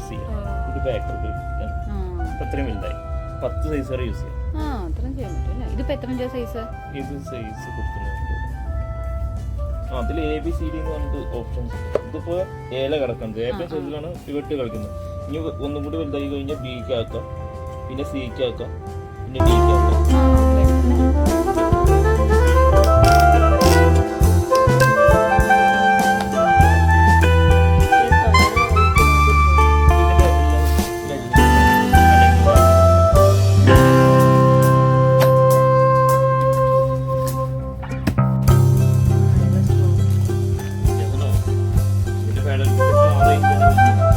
Press ചെയ്യാം, ഇത് ബാക്കോട്ട് അത്രയും വലുതായി. 10 സൈസ് വരെ യൂസ് ചെയ്യാം. അത്രയും ചെയ്യാൻ പറ്റും. ഇതിപ്പോ എത്ര സൈസ്? ഇത് സൈസ് കൊടുക്കുന്നുണ്ട്. അതിൽ ABCD എന്ന് പറഞ്ഞിട്ട് ഓപ്ഷൻസ് ഉണ്ട്. ഇതിപ്പോ ഏല കിടക്കുന്നത്, ഏറ്റവും ചെറുതാണ് പിവറ്റ് കളിക്കുന്നത്. ഇനി ഒന്നും കൂടി വലുതായി കഴിഞ്ഞാൽ ബിക്ക് ആക്കാം, പിന്നെ സിക്ക് ആക്കാം, പിന്നെ ഡിക്ക് ആക്കാം. ഇതിന്റെ